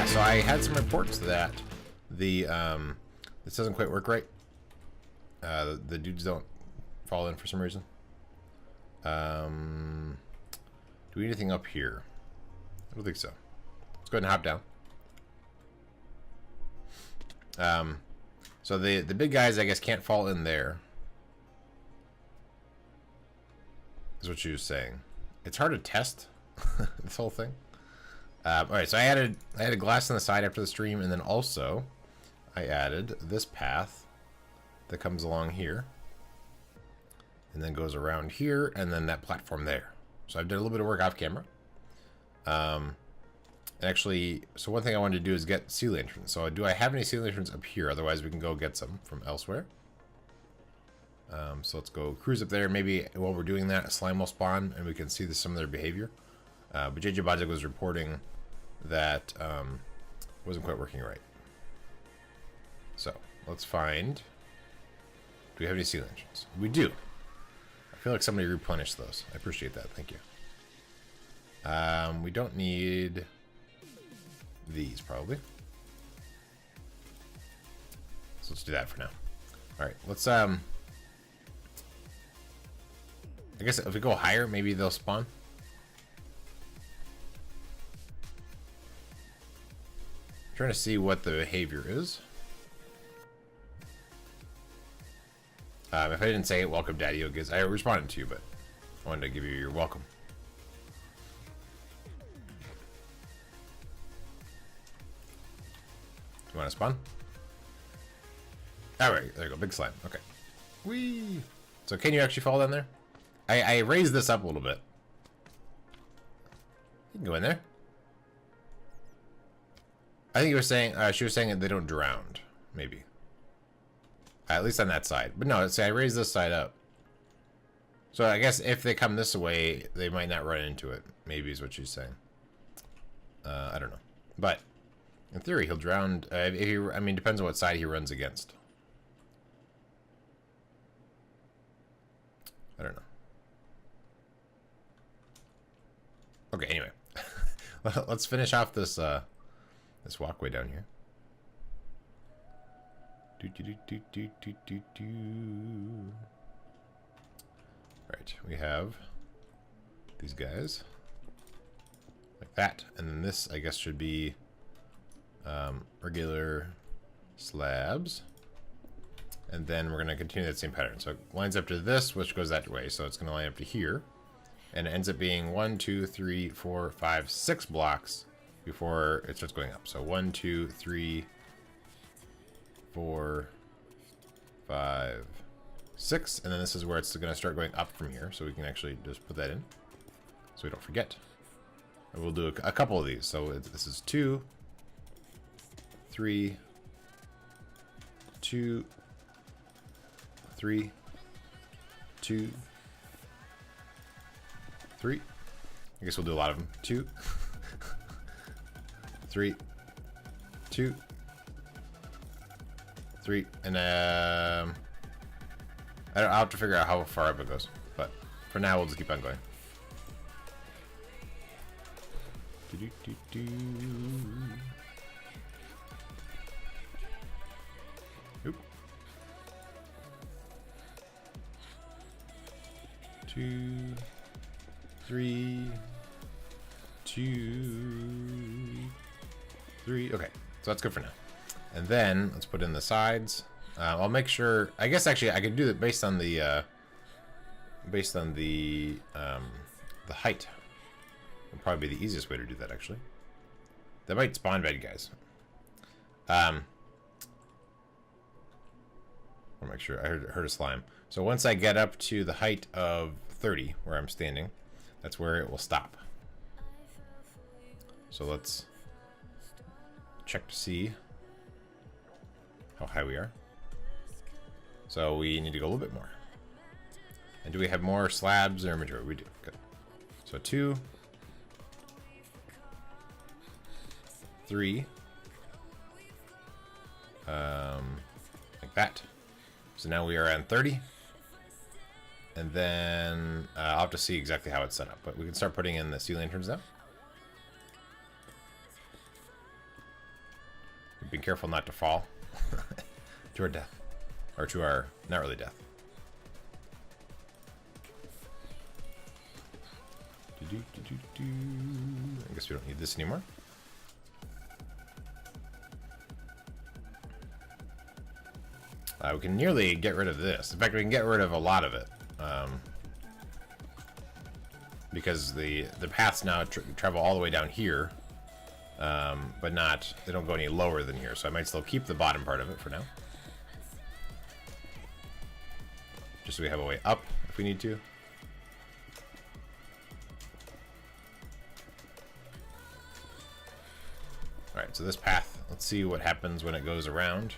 yeah, so I had some reports that the this doesn't quite work right. The dudes don't fall in for some reason. Do we need anything up here? I don't think so. Let's go ahead and hop down. So the big guys, I guess, can't fall in there. Is what she was saying. It's hard to test this whole thing. All right, so I added glass on the side after the stream, and then also I added this path that comes along here, and then goes around here, and then that platform there. So I've done a little bit of work off camera. And actually, so one thing I wanted to do is get sea lanterns. So do I have any sea lanterns up here? Otherwise, we can go get some from elsewhere. So let's go cruise up there. Maybe while we're doing that, a slime will spawn, and we can see some of their behavior. But JJ Bajik was reporting that wasn't quite working right. So let's find. Do we have any sea lanterns? We do. I feel like somebody replenished those. I appreciate that. Thank you. We don't need these probably. So let's do that for now. All right, let's I guess if we go higher, maybe they'll spawn. I'm trying to see what the behavior is. If I didn't say it, welcome, Daddy Yogiz. I responded to you, but I wanted to give you your welcome. You want to spawn? All right, there you go, big slime. Okay. Whee! So can you actually fall down there? I raised this up a little bit. You can go in there. I think you were saying she was saying that they don't drown, maybe. At least on that side. But no, see, I raised this side up. So I guess if they come this way, they might not run into it. Maybe is what she's saying. I don't know. But in theory, he'll drown. If he, I mean, depends on what side he runs against. I don't know. Okay, anyway. Let's finish off this this walkway down here. Right, we have these guys like that, and then this, I guess, should be regular slabs, and then we're going to continue that same pattern. So it lines up to this, which goes that way, so it's going to line up to here, and it ends up being 1, 2, 3, 4, 5, 6 blocks before it starts going up. So 1, 2, 3, 4, 5, 6, and then this is where it's going to start going up from here. So we can actually just put that in, so we don't forget. And we'll do a couple of these. So this is 2, 3, 2, 3, 2, 3. I guess we'll do a lot of them. 2, 3, 2, 3, and I'll have to figure out how far up it goes, but for now we'll just keep on going. Oop. 2, 3, 2, 3. Okay, so that's good for now. And then let's put in the sides. I'll make sure. I guess actually I could do it based on the height. Would probably be the easiest way to do that. Actually, that might spawn bad guys. I'll make sure. I heard a slime. So once I get up to the height of 30, where I'm standing, that's where it will stop. So let's check to see how high we are. So we need to go a little bit more. And do we have more slabs or inventory? We do. Good. So 2, 3, like that. So now we are on 30. And then I'll have to see exactly how it's set up, but we can start putting in the sea lanterns now. Being careful not to fall to our death. Or to our, not really death. I guess we don't need this anymore. We can nearly get rid of this. In fact, we can get rid of a lot of it. Because the paths now travel all the way down here. But not, they don't go any lower than here. So I might still keep the bottom part of it for now. Just so we have a way up if we need to. Alright, so this path, let's see what happens when it goes around.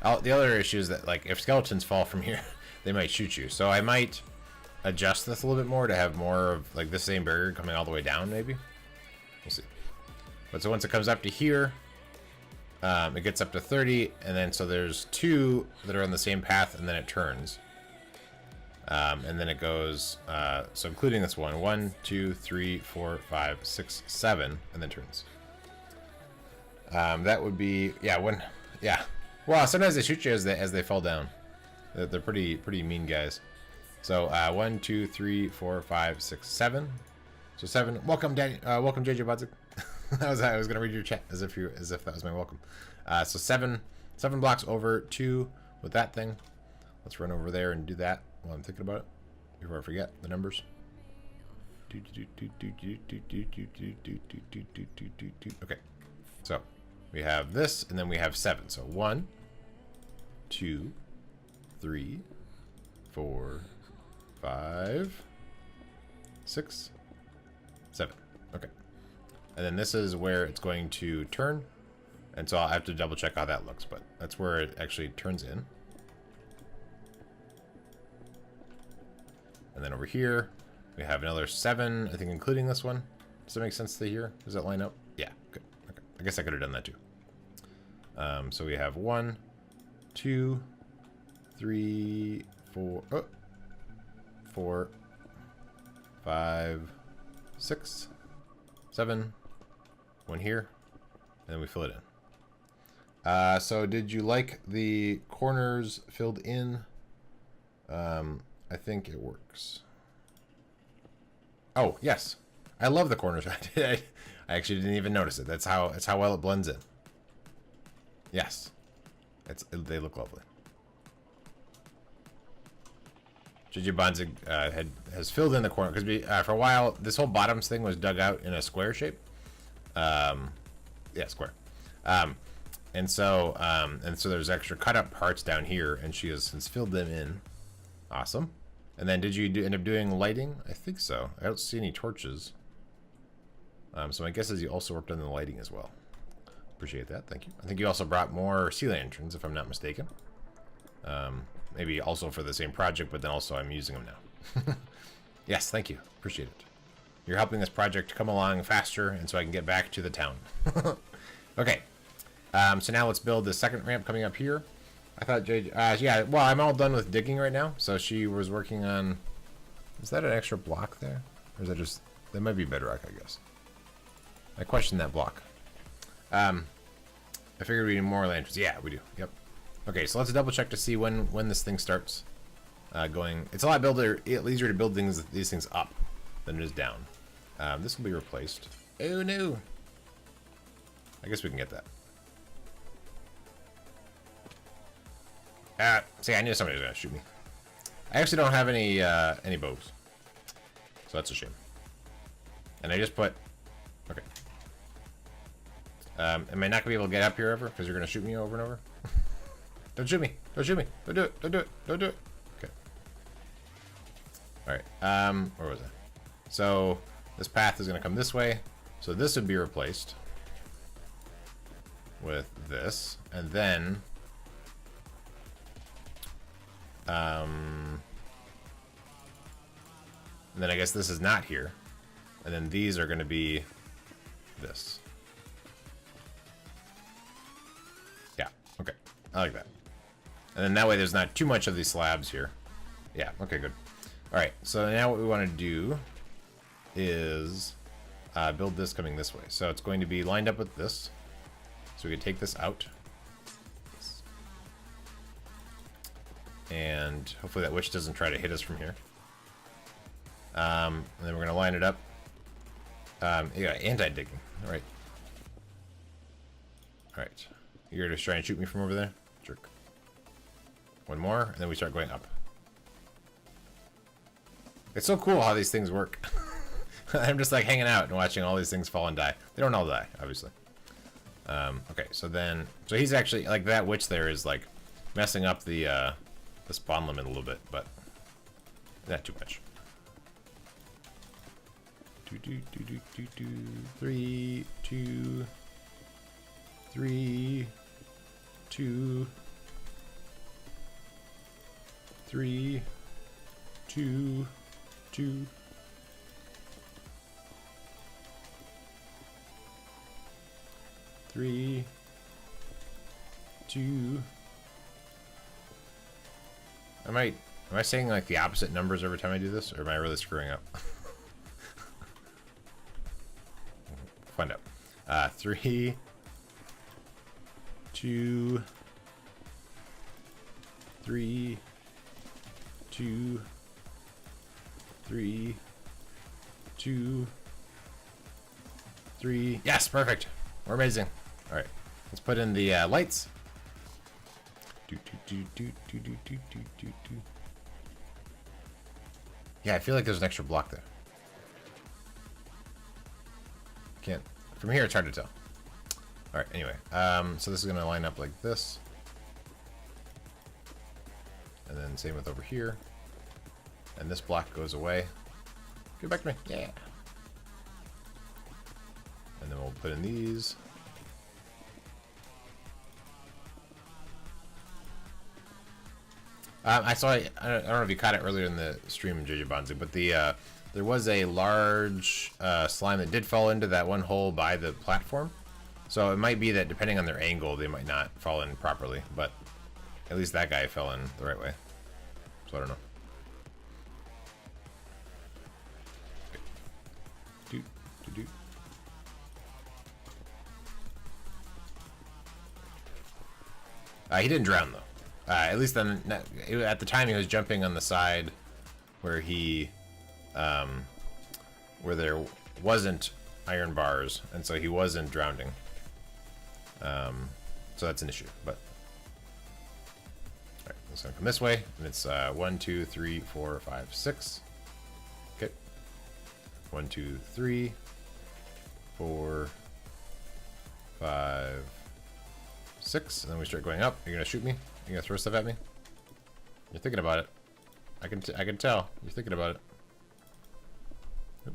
The other issue is that, like, if skeletons fall from here, they might shoot you. So I might adjust this a little bit more to have more of, like, this same barrier coming all the way down, maybe. We'll see. But so once it comes up to here, it gets up to 30, and then so there's 2 that are on the same path, and then it turns. And then it goes, so including this one, 1, 2, 3, 4, 5, 6, 7, and then turns. That would be, yeah. Well, sometimes they shoot you as they fall down. They're pretty mean guys. So 1, 2, 3, 4, 5, 6, 7. So 7. Welcome, Danny. Welcome, JJ Budzik. I was gonna read your chat as if that was my welcome. So 7 blocks over 2 with that thing. Let's run over there and do that while I'm thinking about it before I forget the numbers. Okay. So we have this, and then we have 7. So 1, 2, 3, 4, 5, 6, 7. Okay. And then this is where it's going to turn. And so I'll have to double check how that looks, but that's where it actually turns in. And then over here, we have another 7, I think including this one. Does that make sense to here? Does that line up? Yeah, good. Okay. I guess I could have done that too. So we have 1, 2, 3, 4, 4, 5, 6, 7, 1 here, and then we fill it in. So did you like the corners filled in? I think it works. Oh, yes. I love the corners. I actually didn't even notice it. That's how well it blends in. Yes. They look lovely. JJ Bonzig has filled in the corner because for a while this whole bottoms thing was dug out in a square shape. Yeah, square. And so there's extra cut up parts down here, and she has since filled them in. Awesome. And then did you end up doing lighting? I think so. I don't see any torches. So my guess is you also worked on the lighting as well. Appreciate that. Thank you. I think you also brought more sea lanterns, if I'm not mistaken. Maybe also for the same project, but then also I'm using them now. Yes, thank you. Appreciate it. You're helping this project come along faster, and so I can get back to the town. Okay. So now let's build the second ramp coming up here. I thought yeah, well, I'm all done with digging right now. So she was working on... Is that an extra block there? Or is that just... That might be bedrock, I guess. I question that block. I figured we need more lanterns. Yeah, we do. Yep. Okay, so let's double check to see when this thing starts going. It's a lot easier to build these things up than it is down. This will be replaced. Oh no! I guess we can get that. See, I knew somebody was gonna shoot me. I actually don't have any bows, so that's a shame. And I just put. Okay. Am I not gonna be able to get up here ever? Because you're gonna shoot me over and over. Don't shoot me! Don't shoot me! Don't do it! Don't do it! Don't do it! Okay. All right. Where was I? So this path is gonna come this way. So this would be replaced with this, and then. And then I guess this is not here. And then these are going to be this. Yeah, okay. I like that. And then that way there's not too much of these slabs here. Yeah, okay, good. Alright, so now what we want to do is build this coming this way. So it's going to be lined up with this. So we can take this out. And hopefully that witch doesn't try to hit us from here. And then we're going to line it up. Yeah, anti-digging. All right. All right. You're just trying to shoot me from over there? Jerk. One more, and then we start going up. It's so cool how these things work. I'm just like hanging out and watching all these things fall and die. They don't all die, obviously. Okay, so he's actually, like, that witch there is, like, messing up the spawn limit a little bit, but not too much. 3, 2, 3, 2, 3, 2, 2. 3, 2. Am I saying like the opposite numbers every time I do this, or am I really screwing up? Find out. 3, 2, 3, 2, 3, 2, 3. Yes, perfect. We're amazing. All right, let's put in the lights. Yeah, I feel like there's an extra block there. Can't. From here, it's hard to tell. All right. Anyway, so this is gonna line up like this, and then same with over here. And this block goes away. Get back to me. Yeah. And then we'll put in these. I don't know if you caught it earlier in the stream, JJ Bonzi, but there was a large slime that did fall into that one hole by the platform. So it might be that depending on their angle, they might not fall in properly, but at least that guy fell in the right way. So I don't know. He didn't drown though. At least then, at the time he was jumping on the side where where there wasn't iron bars, and so he wasn't drowning. So that's an issue. But all right, it's gonna come this way, and it's 1, 2, 3, 4, 5, 6. Okay. 1, 2, 3, 4, 5, 6, and then we start going up. You're gonna shoot me? You're gonna throw stuff at me? You're thinking about it. I can tell. You're thinking about it. Oop.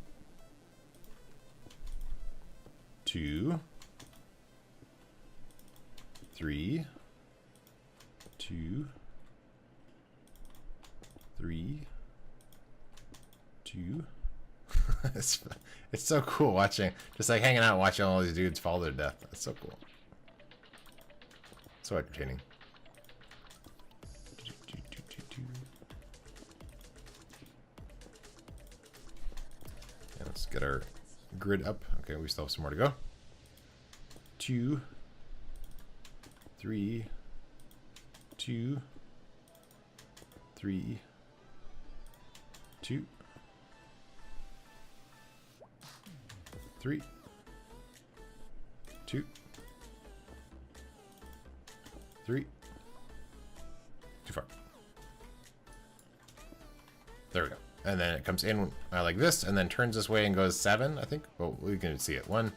2, 3, 2, 3, 2. It's so cool watching, just like hanging out watching all these dudes fall to their death. That's so cool. So entertaining. Yeah, let's get our grid up. Okay, we still have some more to go. 2, 3, 2, 3, 2, 3, 2, 3. Too far. There we go. And then it comes in like this, and then turns this way and goes 7, I think. Well, we can see it. 1,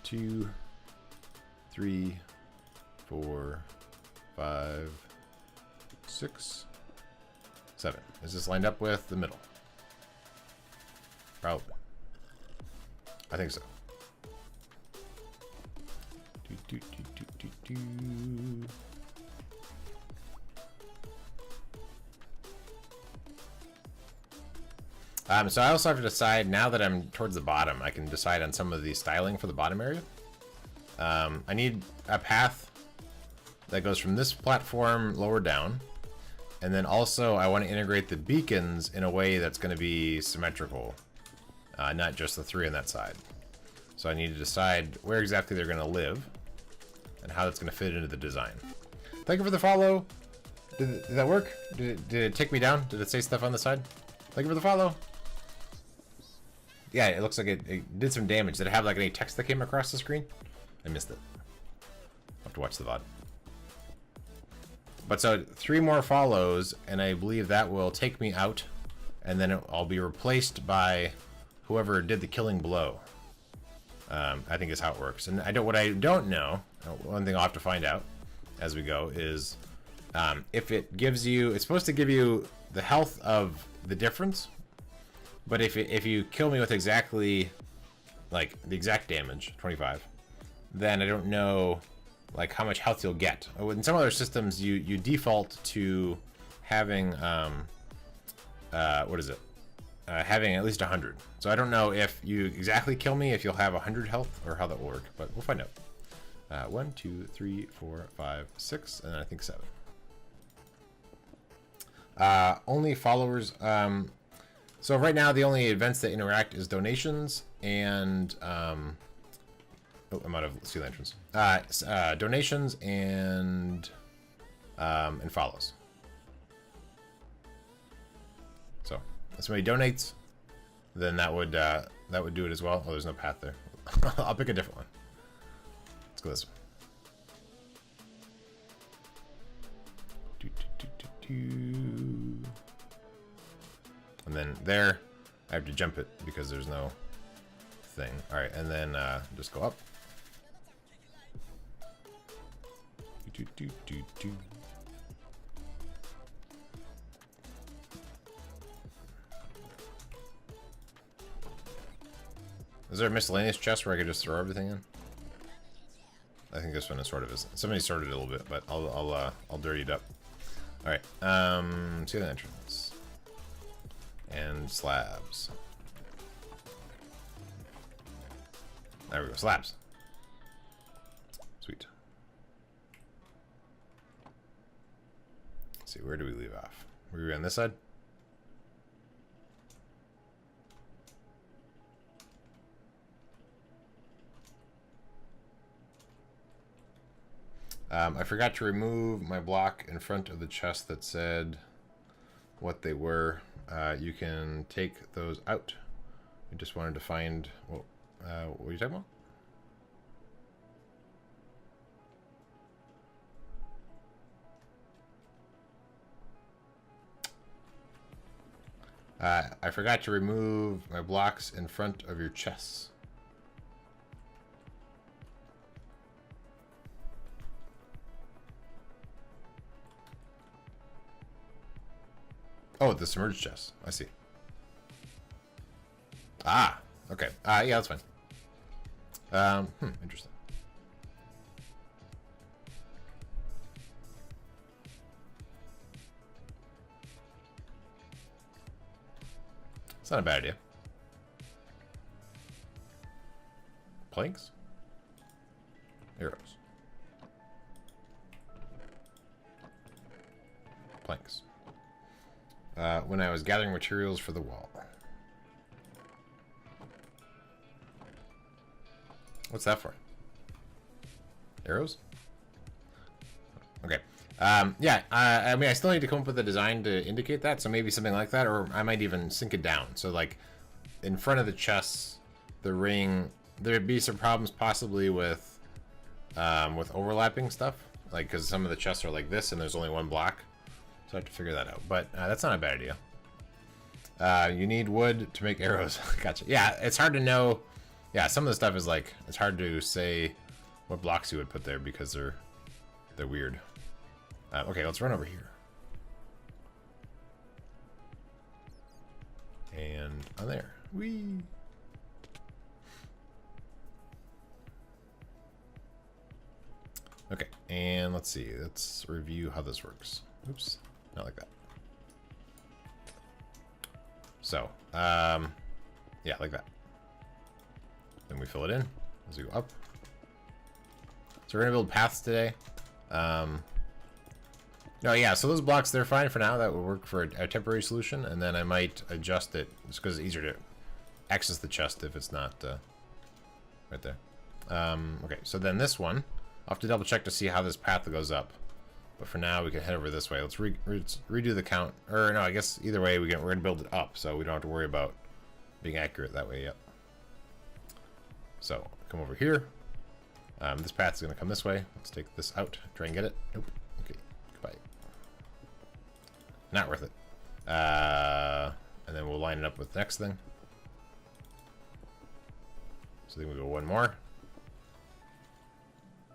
2, 3, 4, 5, 6, 7. Is this lined up with the middle? Probably. I think so. So I also have to decide, now that I'm towards the bottom, I can decide on some of the styling for the bottom area. I need a path that goes from this platform lower down, and then also I want to integrate the beacons in a way that's going to be symmetrical, not just the 3 on that side. So I need to decide where exactly they're going to live and how that's going to fit into the design. Thank you for the follow, Did that work? Did it take me down? Did it say stuff on the side? Thank you for the follow. Yeah, it looks like it did some damage. Did it have like any text that came across the screen? I missed it. I'll have to watch the VOD. But so 3 more follows, and I believe that will take me out, and then I'll be replaced by whoever did the killing blow. I think is how it works. And what I don't know, one thing I'll have to find out as we go is if it gives you, it's supposed to give you the health of the difference, but if you kill me with exactly like the exact damage, 25, then I don't know like how much health you'll get. In some other systems, you default to having what is it? Having at least 100. So I don't know if you exactly kill me, if you'll have 100 health, or how that will work, but we'll find out. 1, 2, 3, 4, 5, 6, and I think 7. Only followers. So right now, the only events that interact is donations and oh, I'm out of sea lanterns. Donations and follows. So if somebody donates, then that would do it as well. Oh, there's no path there. I'll pick a different one. Let's go this way. And then there, I have to jump it because there's no thing. All right, and then just go up. Is there a miscellaneous chest where I could just throw everything in? I think this one is sort of is. Somebody sorted it a little bit, but I'll dirty it up. All right. See the entrance and slabs. There we go. Slabs. Sweet. Let's see, where do we leave off? Were we on this side? I forgot to remove my block in front of the chest that said what they were. You can take those out. I just wanted to find what are you talking about? I forgot to remove my blocks in front of your chests. Oh, the submerged chest. I see. Ah, okay. Yeah, that's fine. Interesting. It's not a bad idea. Planks? Arrows. Planks. When I was gathering materials for the wall. What's that for? Arrows? Okay. Yeah, I mean, I still need to come up with a design to indicate that, so maybe something like that, or I might even sink it down. So, like, in front of the chests, the ring, there'd be some problems possibly with overlapping stuff, like, because some of the chests are like this, and there's only one block. So I have to figure that out, but that's not a bad idea. You need wood to make arrows. Gotcha. Yeah, it's hard to know. Yeah, some of the stuff is like, it's hard to say what blocks you would put there because they're weird. Okay, let's run over here. And on there. Whee! Okay, and let's see. Let's review how this works. Oops, not like that. So, yeah, like that. Then we fill it in as we go up. So we're gonna build paths today. No, yeah, so those blocks, they're fine for now. That will work for a temporary solution, and then I might adjust it just because it's easier to access the chest if it's not right there. Okay, so then this one, I'll have to double check to see how this path goes up. But for now, we can head over this way. Let's redo the count. Or no, I guess either way, we're going to build it up, so we don't have to worry about being accurate that way yet. So, come over here. This path's going to come this way. Let's take this out. Try and get it. Nope. Okay, goodbye. Not worth it. And then we'll line it up with the next thing. So then we go one more.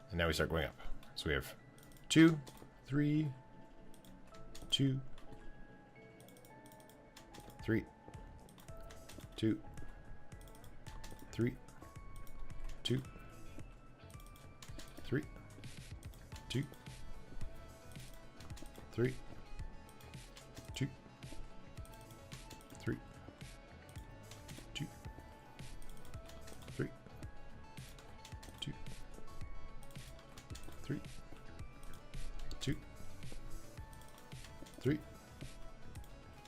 And now we start going up. So we have 2, 3, 2, 3, 2, 3, 2, 3, 2, 3, 2, 3, 2, 3, 2, 3, 2, 3,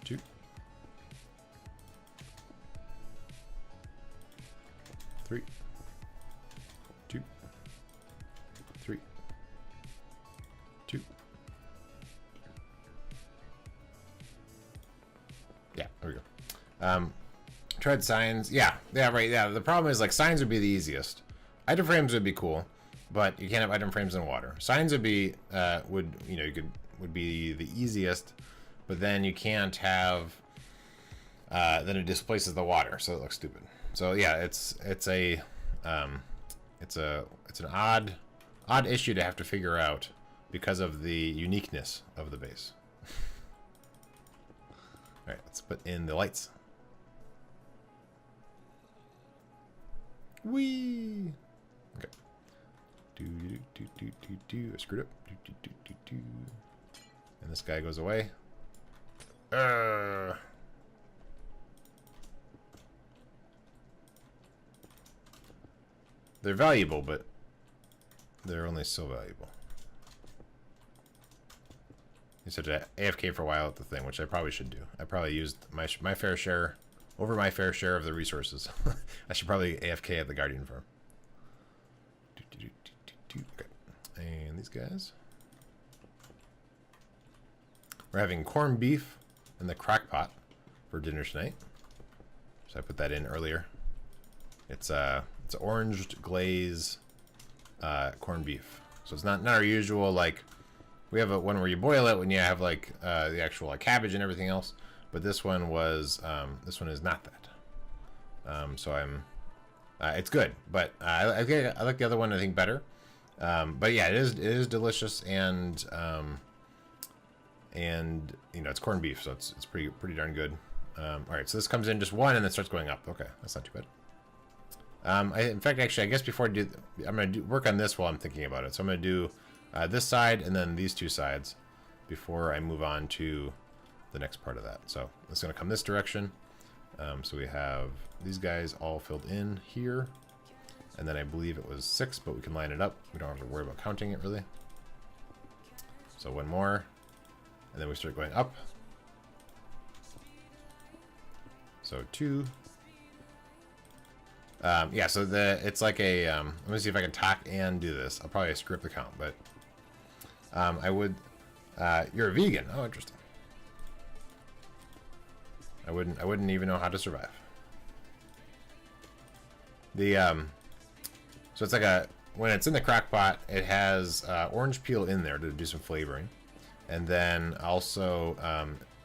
2, 3, 2, 3, 2. Yeah, there we go. Tried signs. Yeah, right. Yeah, the problem is like signs would be the easiest. Item frames would be cool, but you can't have item frames in water. Signs would be would be the easiest, but then you can't have then it displaces the water, so it looks stupid. So yeah, it's an odd issue to have to figure out because of the uniqueness of the base. All right, let's put in the lights. Whee! Okay. I screwed up. And this guy goes away. They're valuable, but they're only so valuable. You said to AFK for a while at the thing, which I probably should do. I probably used my fair share, over my fair share of the resources. I should probably AFK at the Guardian Farm. Okay. And these guys. We're having corned beef in the crock pot for dinner tonight. So I put that in earlier. It's orange glaze corned beef. So it's not our usual, like, we have one where you boil it when you have like the actual like cabbage and everything else, but this one is not that. So it's good, but I like the other one I think better. But yeah, it is delicious, and you know, it's corned beef, so it's pretty darn good. All right, so this comes in just one and then starts going up. Okay, that's not too bad. In fact, actually, I guess before I do, I'm going to work on this while I'm thinking about it. So I'm going to do this side and then these two sides before I move on to the next part of that. So it's going to come this direction. So we have these guys all filled in here. And then I believe it was 6, but we can line it up. We don't have to worry about counting it, really. So one more. And then we start going up. So 2. Yeah, so it's like a, let me see if I can talk and do this. I'll probably screw up the count, but I would, you're a vegan. Oh, interesting. I wouldn't even know how to survive. So it's like when it's in the crock pot, it has orange peel in there to do some flavoring. And then also,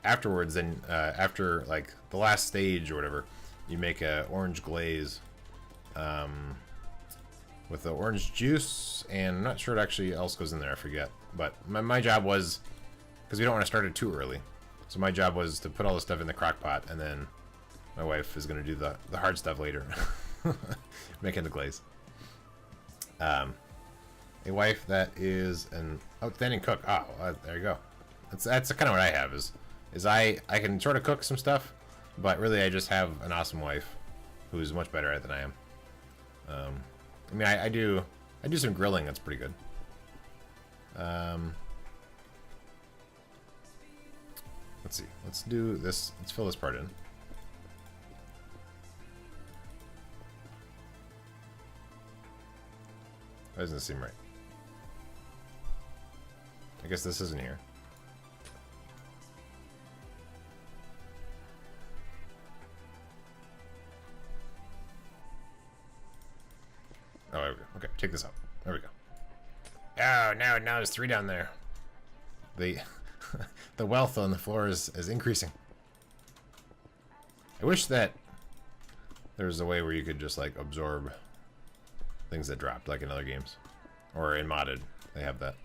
afterwards, then after like the last stage or whatever, you make a orange glaze with the orange juice, and I'm not sure what actually else goes in there, I forget. But my job was, because we don't want to start it too early, so my job was to put all the stuff in the crock pot, and then my wife is going to do the hard stuff later, making the glaze. A wife that is an outstanding cook. Oh, there you go. That's kind of what I have, is I can sort of cook some stuff, but really I just have an awesome wife who's much better at it than I am. I mean, I do some grilling that's pretty good. Let's see. Let's do this. Let's fill this part in. That doesn't seem right. I guess this isn't here. Oh, there we go. Okay, take this out. There we go. Oh, now there's 3 down there. The the wealth on the floor is increasing. I wish that there was a way where you could just like absorb things that dropped, like in other games, or in modded. They have that,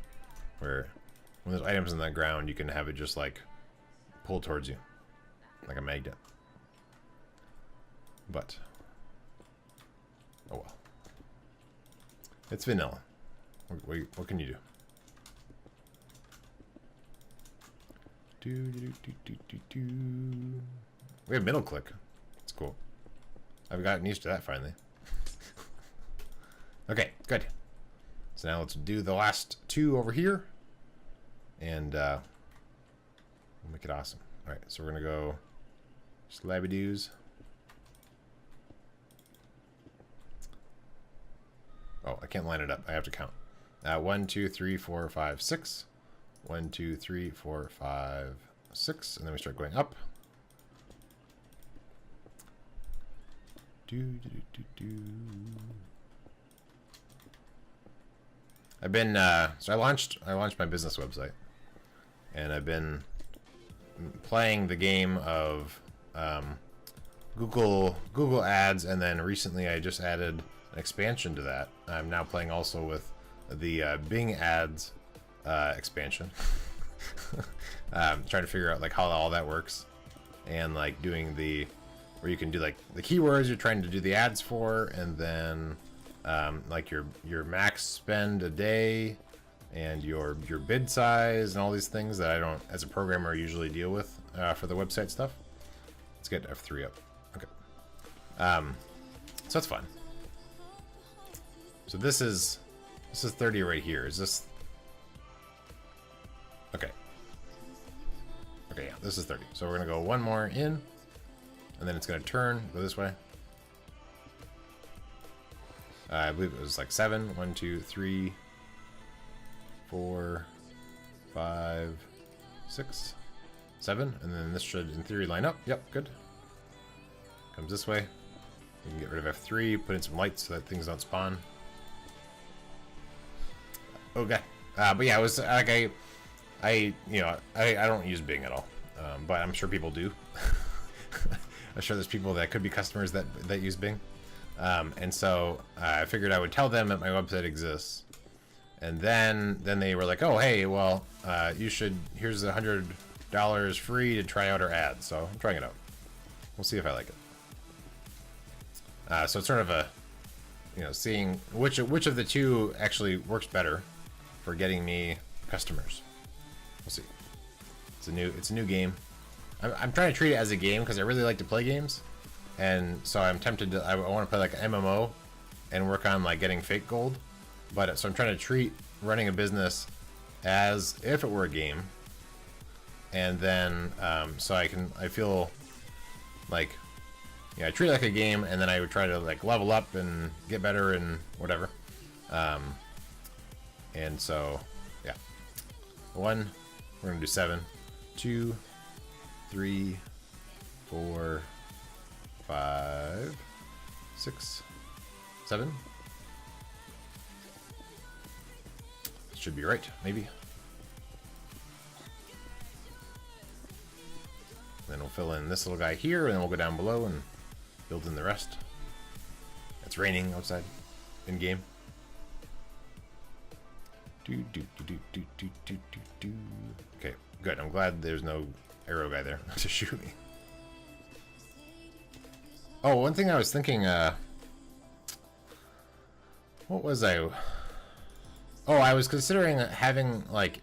where when there's items on the ground, you can have it just like pull towards you, like a magnet. But oh well, it's vanilla. What can you do? We have middle click. That's cool. I've gotten used to that finally. Okay, good. So now let's do the last 2 over here, and we'll make it awesome. All right, so we're gonna go slabby-doos. Oh, I can't line it up. I have to count. 1, 2, 3, 4, 5, 6. 1, 2, 3, 4, 5, 6, and then we start going up. I've been so I launched my business website, and I've been playing the game of Google Ads, and then recently I just added an expansion to that. I'm now playing also with the Bing Ads expansion. Trying to figure out like how all that works, and like doing the where you can do like the keywords you're trying to do the ads for, and then like your max spend a day, and your bid size, and all these things that I don't, as a programmer, usually deal with for the website stuff. Let's get F3 up. Okay. So that's fun. So this is 30 right here. Is this? Okay. Okay, yeah, this is 30. So we're gonna go 1 more in, and then it's gonna turn, go this way. I believe it was like 7. 1, 2, 3, 4, 5, 6, 7, and then this should, in theory, line up. Yep, good. Comes this way. We can get rid of F3, put in some lights so that things don't spawn. Okay, but yeah, it was like I don't use Bing at all, but I'm sure people do. I'm sure there's people that could be customers that use Bing, and so I figured I would tell them that my website exists, and then they were like, oh hey, well you should, here's $100 free to try out our ads. So I'm trying it out. We'll see if I like it. So it's sort of a, seeing which of the two actually works better for getting me customers. We'll see. It's a new game. I'm trying to treat it as a game because I really like to play games, and so I'm tempted to. I want to play like an MMO and work on like getting fake gold. But so I'm trying to treat running a business as if it were a game, and then so I feel like, I treat it like a game, and then I would try to like level up and get better and whatever. And so yeah, 1, we're gonna do 7, 2, 3, 4, 5, 6, 7. Should be right, maybe. Then we'll fill in this little guy here, and then we'll go down below and build in the rest. It's raining outside, in game. Okay, good. I'm glad there's no arrow guy there to shoot me. Oh, one thing I was thinking, what was I? Oh, I was considering having, like,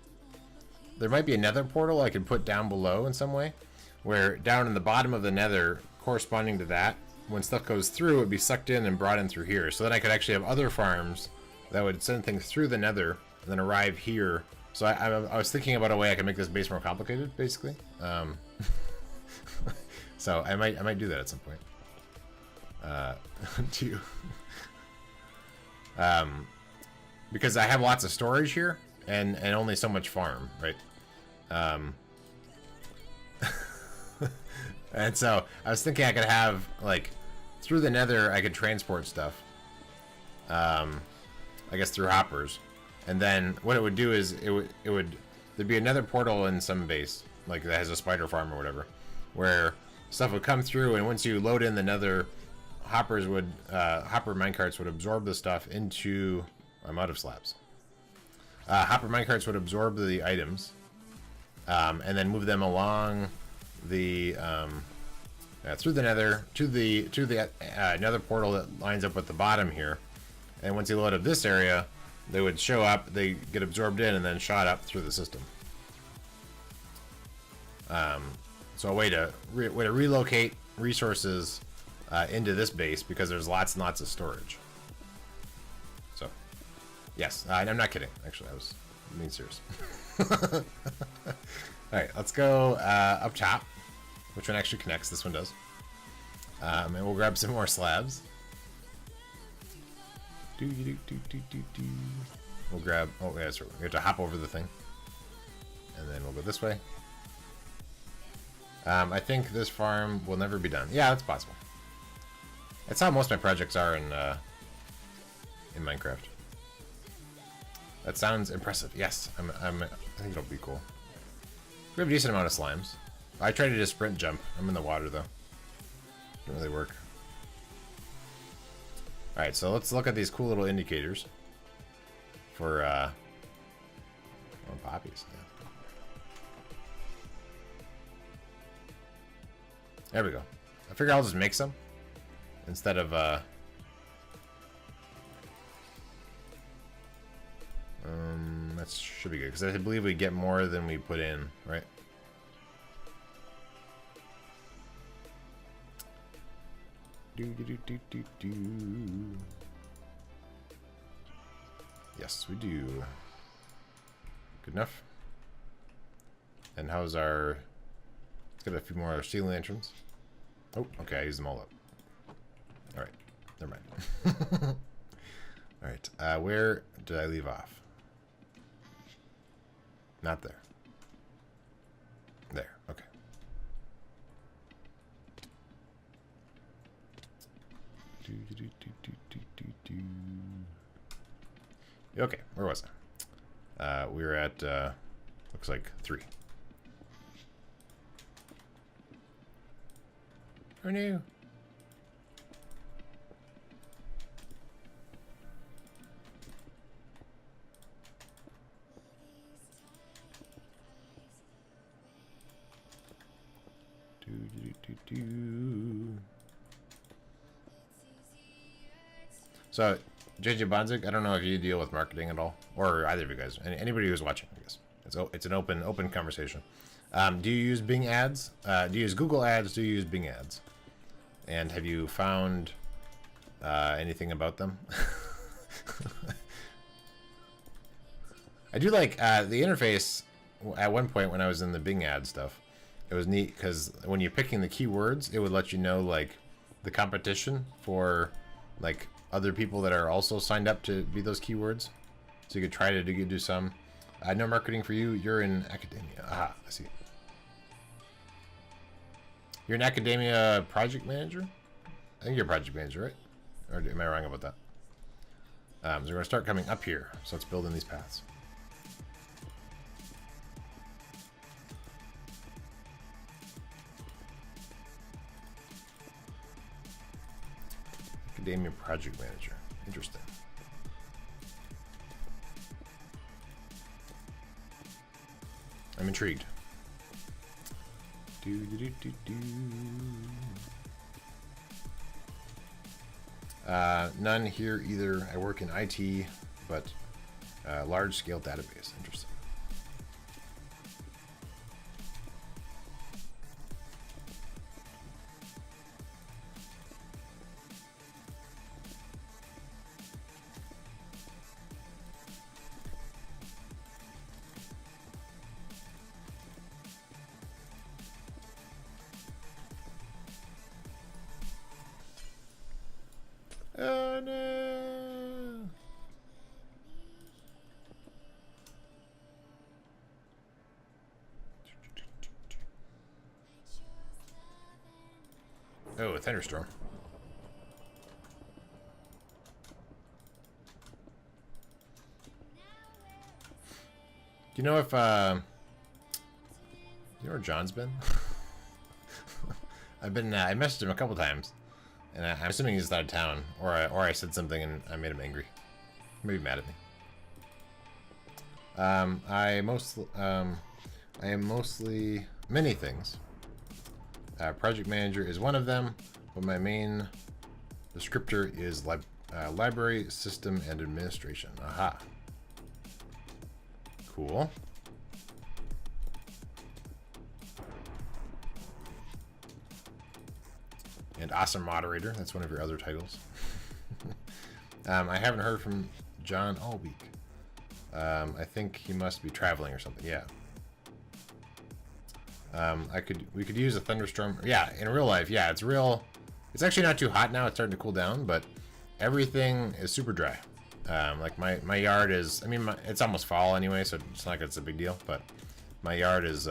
there might be a nether portal I could put down below in some way, where down in the bottom of the nether, corresponding to that, when stuff goes through, it would be sucked in and brought in through here, so that I could actually have other farms that would send things through the nether and then arrive here. So I was thinking about a way I could make this base more complicated, basically. So I might do that at some point. Because I have lots of storage here, and only so much farm, right? And so I was thinking I could have, like, through the nether I could transport stuff. I guess through hoppers. And then what it would do is there'd be another portal in some base, like that has a spider farm or whatever, where stuff would come through, and once you load in the nether, hopper minecarts would absorb the stuff into... I'm out of slabs. Hopper minecarts would absorb the items, and then move them along the through the nether to the nether portal that lines up with the bottom here. And once you load up this area, they would show up, they get absorbed in, and then shot up through the system. So a way to relocate resources into this base, because there's lots and lots of storage. So, yes, I'm not kidding. Actually, I was being serious. All right, let's go up top. Which one actually connects? This one does. And we'll grab some more slabs. We'll grab... Oh, yeah, sorry. We have to hop over the thing. And then we'll go this way. I think this farm will never be done. Yeah, that's possible. That's how most of my projects are in Minecraft. That sounds impressive. Yes, I think it'll be cool. We have a decent amount of slimes. I tried to just sprint jump. I'm in the water, though. Didn't really work. Alright, so let's look at these cool little indicators for poppies. Yeah. There we go. I figure I'll just make some instead of that should be good, because I believe we get more than we put in, right? Yes, we do. Good enough. And how's our... Let's get a few more sea lanterns. Oh, okay, I used them all up. Alright, never mind. Alright, where did I leave off? Not there. There, okay. Okay, where was I? We were at, looks like 3. Oh no. So, JJ Bonzik, I don't know if you deal with marketing at all, or either of you guys, anybody who's watching, I guess. It's an open conversation. Do you use Bing ads? Do you use Google ads? Do you use Bing ads? And have you found anything about them? I do like the interface. At one point when I was in the Bing ad stuff, it was neat because when you're picking the keywords, it would let you know like the competition for like other people that are also signed up to be those keywords. So you could try to do some. No marketing for you. You're in academia. Aha, I see. You're an academia project manager? I think you're a project manager, right? Or am I wrong about that? So we're going to start coming up here. So let's build in these paths. Academia project manager. Interesting. I'm intrigued. None here either. I work in IT, but large-scale database. Interesting. Oh no! a thunderstorm. Do you know if you know where John's been? I messaged him a couple times, and I'm assuming he's out of town, or I said something and I made him angry, maybe mad at me. I am mostly many things. Project manager is one of them, but my main descriptor is library, system, and administration. Aha. Cool. And awesome moderator. That's one of your other titles. I haven't heard from John all week. I think he must be traveling or something. Yeah. We could use a thunderstorm. Yeah, in real life, yeah, it's real. It's actually not too hot now. It's starting to cool down, but everything is super dry. Like my yard is, I mean, it's almost fall anyway, so it's not like it's a big deal, but my yard is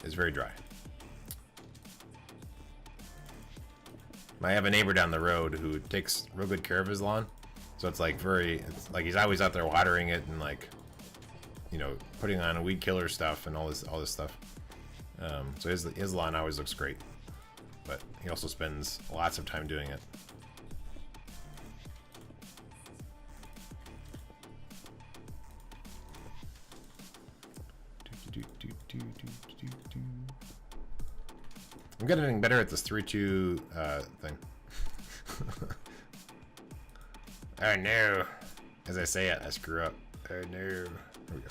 very dry. I have a neighbor down the road who takes real good care of his lawn, so it's like he's always out there watering it and, like, you know, putting on a weed killer stuff and all this stuff. So his lawn always looks great, but he also spends lots of time doing it. I'm getting better at this 3-2 thing. Oh no. As I say it, I screw up. Oh no. Here we go.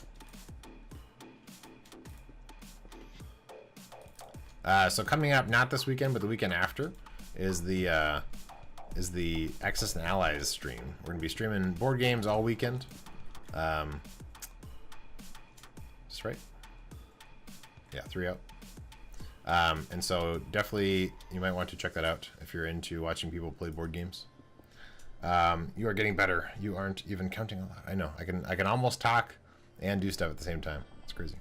So coming up, not this weekend, but the weekend after, is the Axis and Allies stream. We're gonna be streaming board games all weekend. That's right. Yeah, 3 out. And so definitely you might want to check that out if you're into watching people play board games. You are getting better. You aren't even counting a lot. I know. I can almost talk and do stuff at the same time. It's crazy.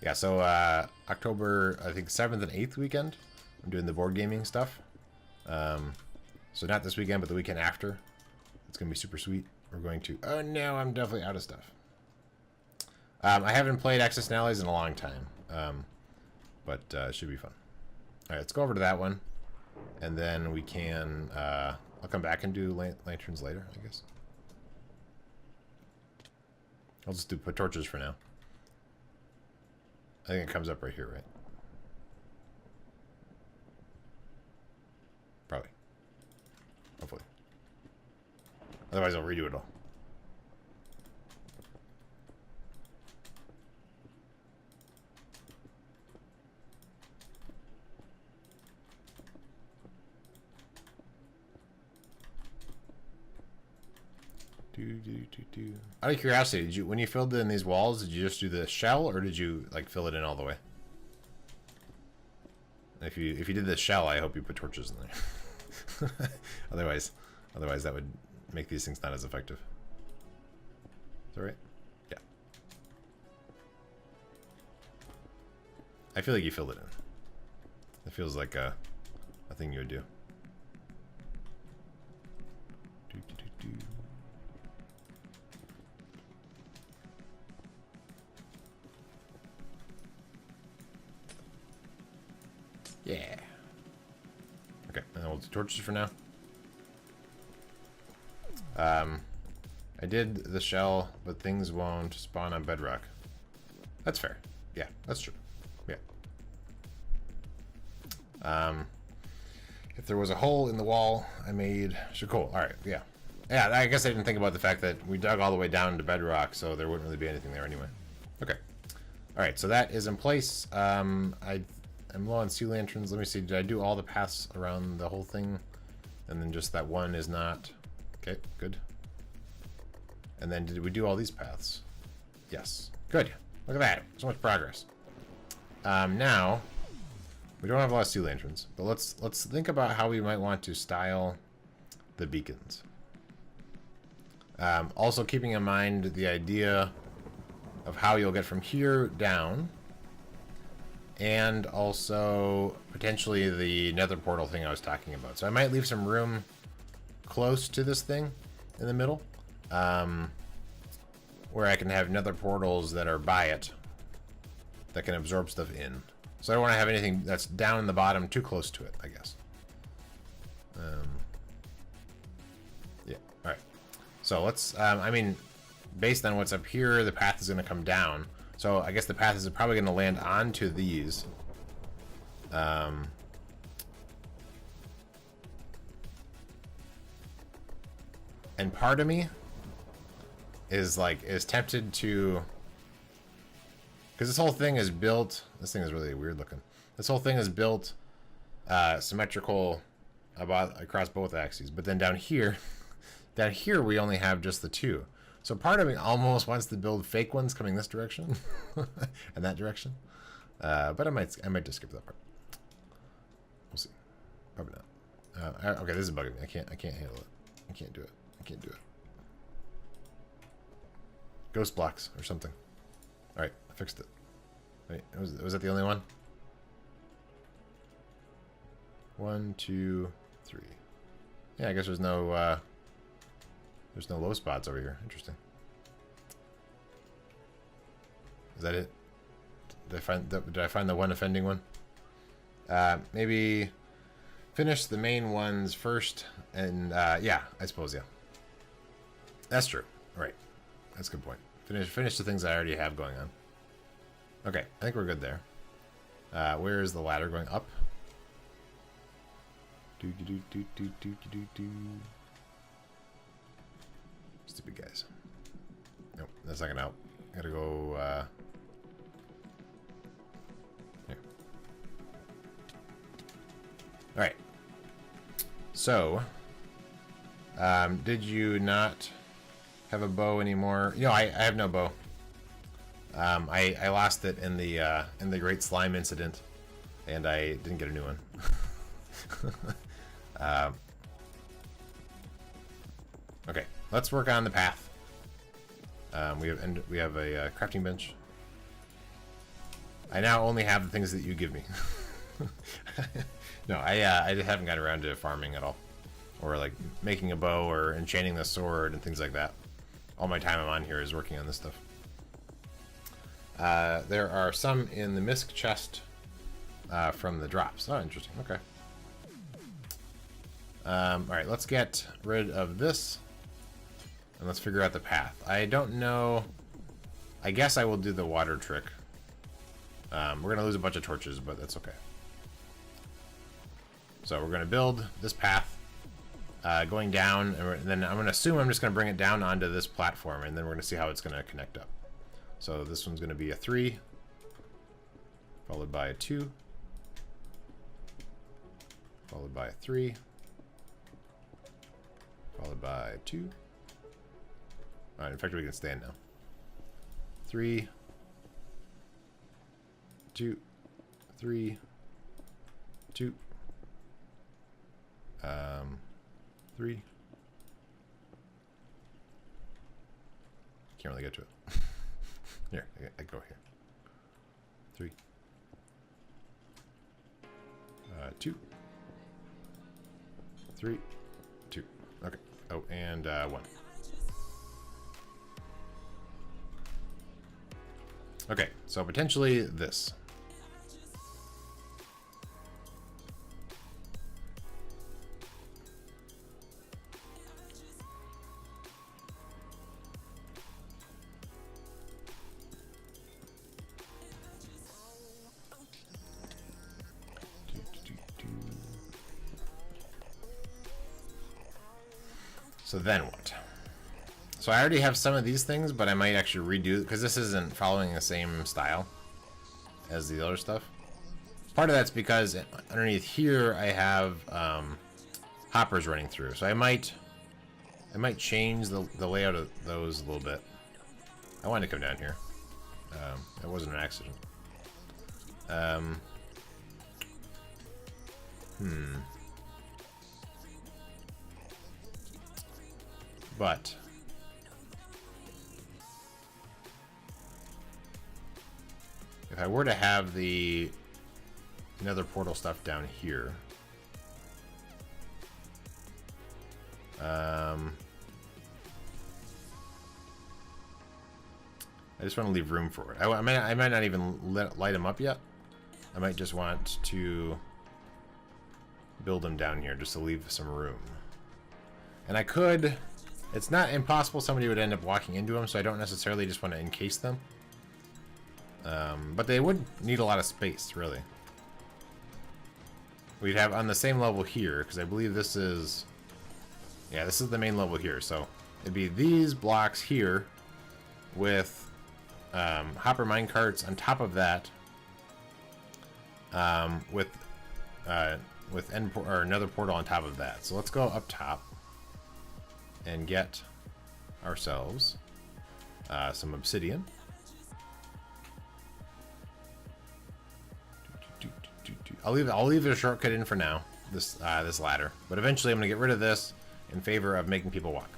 Yeah, so October, I think 7th and 8th weekend, I'm doing the board gaming stuff. So not this weekend, but the weekend after. It's gonna be super sweet. We're going to, oh no, I'm definitely out of stuff. I haven't played Axis and Allies in a long time, but it should be fun. All right, let's go over to that one, and then we can, I'll come back and do lanterns later, I guess. I'll just put torches for now. I think it comes up right here, right? Probably. Hopefully. Otherwise, I'll redo it all. Out of curiosity, did you, when you filled in these walls, did you just do the shell, or did you like fill it in all the way? If you did the shell, I hope you put torches in there. otherwise that would make these things not as effective. Is that right? Yeah. I feel like you filled it in. It feels like a thing you would do. Yeah. Okay, and we'll do torches for now. I did the shell, but things won't spawn on bedrock. That's fair. Yeah, that's true. Yeah. If there was a hole in the wall I made, so cool. All right, yeah. Yeah, I guess I didn't think about the fact that we dug all the way down to bedrock, so there wouldn't really be anything there anyway. Okay. All right, so that is in place. I'm low on sea lanterns. Let me see. Did I do all the paths around the whole thing? And then just that one is not. Okay, good. And then did we do all these paths? Yes. Good. Look at that. So much progress. Now, we don't have a lot of sea lanterns, but let's think about how we might want to style the beacons. Also keeping in mind the idea of how you'll get from here down. and also potentially the nether portal thing I was talking about. So I might leave some room close to this thing in the middle, where I can have nether portals that are by it that can absorb stuff in. So I don't want to have anything that's down in the bottom too close to it, I guess. Yeah, all right. So let's, I mean, based on what's up here, the path is going to come down. So I guess the path is probably going to land onto these. And part of me is tempted to, because this whole thing is built, this thing is really weird looking. This whole thing is built symmetrical across both axes, but then down here we only have just the two. So part of me almost wants to build fake ones coming this direction and that direction, but I might just skip that part. We'll see. Probably not. Okay, this is bugging me. I can't handle it. I can't do it. I can't do it. Ghost blocks or something. All right, I fixed it. Wait, was that the only one? 1, 2, 3. Yeah, I guess there's no low spots over here. Interesting. Is that it? Did I find the one offending one? Maybe finish the main ones first, and yeah, I suppose, yeah. That's true. All right, that's a good point. Finish the things I already have going on. Okay, I think we're good there. Where is the ladder going up? Stupid guys. Nope, that's not gonna help. Gotta go here. Alright. So did you not have a bow anymore? No, I have no bow. I lost it in the Great Slime incident, and I didn't get a new one. Okay, let's work on the path. We have a crafting bench. I now only have the things that you give me. No, I just haven't gotten around to farming at all, or like making a bow or enchanting the sword and things like that. All my time I'm on here is working on this stuff. There are some in the misc chest from the drops. Oh, interesting. Okay. Alright, let's get rid of this. And let's figure out the path. I don't know. I guess I will do the water trick. We're going to lose a bunch of torches, but that's okay. So we're going to build this path going down. And then I'm going to assume I'm just going to bring it down onto this platform. And then we're going to see how it's going to connect up. So this one's going to be a 3. Followed by a 2. Followed by a 3. Followed by 2. Alright, in fact, we can stand now. 3, 2, 3, 2, 3. Can't really get to it. Here, I go here. 3, 2, 3, 2. Okay. Oh, and 1. Okay, so potentially this. So then what? So I already have some of these things, but I might actually redo, because this isn't following the same style as the other stuff. Part of that's because underneath here I have hoppers running through, so I might change the layout of those a little bit. I wanted to come down here. It wasn't an accident. But if I were to have the nether portal stuff down here. I just want to leave room for it. I might not even light them up yet. I might just want to build them down here just to leave some room. And I could... It's not impossible somebody would end up walking into them, so I don't necessarily just want to encase them. But they would need a lot of space, really. We'd have on the same level here, because I believe this is... Yeah, this is the main level here, so it'd be these blocks here with hopper minecarts on top of that, with another portal on top of that. So let's go up top and get ourselves some obsidian. I'll leave a shortcut in for now, this ladder, but eventually I'm gonna get rid of this in favor of making people walk.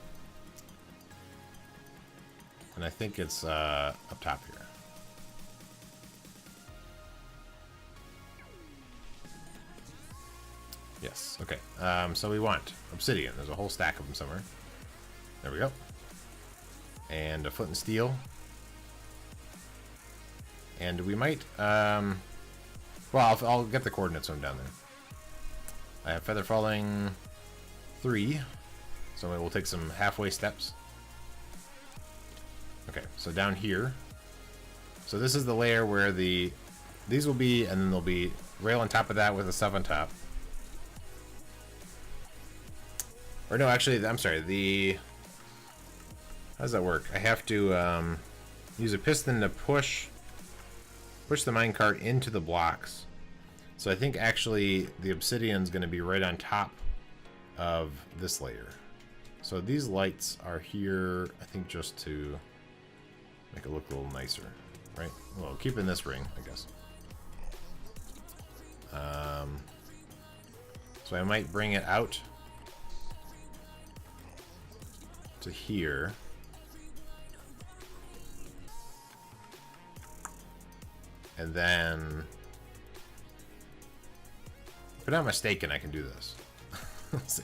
And I think it's up top here. Yes, okay. So we want obsidian. There's a whole stack of them somewhere. There we go. And a flint and steel. And we might... well, I'll get the coordinates when I'm down there. I have feather falling 3. So we'll take some halfway steps. Okay, so down here. So this is the layer where these will be, and then there'll be rail on top of that with the stuff on top. Or no, actually, I'm sorry, how does that work? I have to use a piston to push the minecart into the blocks. So I think actually the obsidian's going to be right on top of this layer. So these lights are here, I think, just to make it look a little nicer, right? Well, keep in this ring, I guess. So I might bring it out to here. And then, if I'm not mistaken, I can do this. Let's see.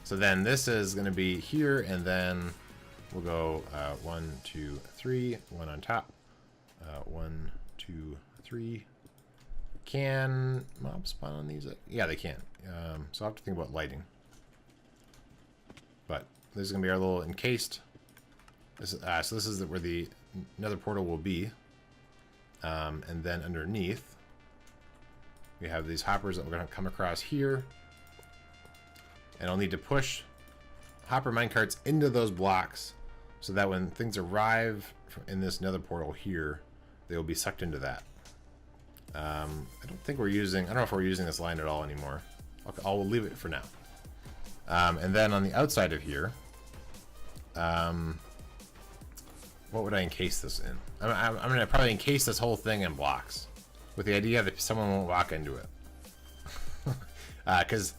So then this is going to be here, and then we'll go 1, 2, 3, 1 on top. 1, 2, 3. Can mobs spawn on these? Yeah, they can. So I'll have to think about lighting. But this is going to be our little encased. So this is where the nether portal will be. And then underneath, we have these hoppers that we're going to come across here. And I'll need to push hopper minecarts into those blocks so that when things arrive in this nether portal here, they will be sucked into that. I don't know if we're using this line at all anymore. I'll leave it for now. And then on the outside of here, what would I encase this in? I'm going to probably encase this whole thing in blocks with the idea that someone won't walk into it. Because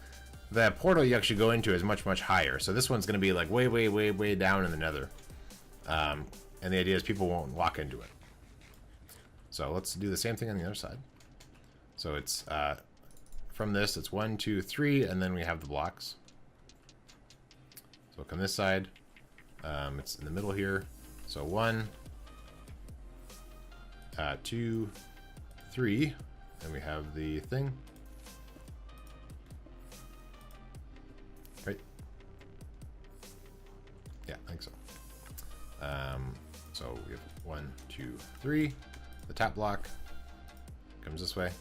the portal you actually go into is much, much higher. So this one's going to be like way, way, way, way down in the nether. And the idea is people won't walk into it. So let's do the same thing on the other side. So it's from this, it's 1, 2, 3, and then we have the blocks. So we'll come this side. It's in the middle here. So 1, 2, 3, and we have the thing. Right? Yeah, I think so. So we have 1, 2, 3. The top block comes this way.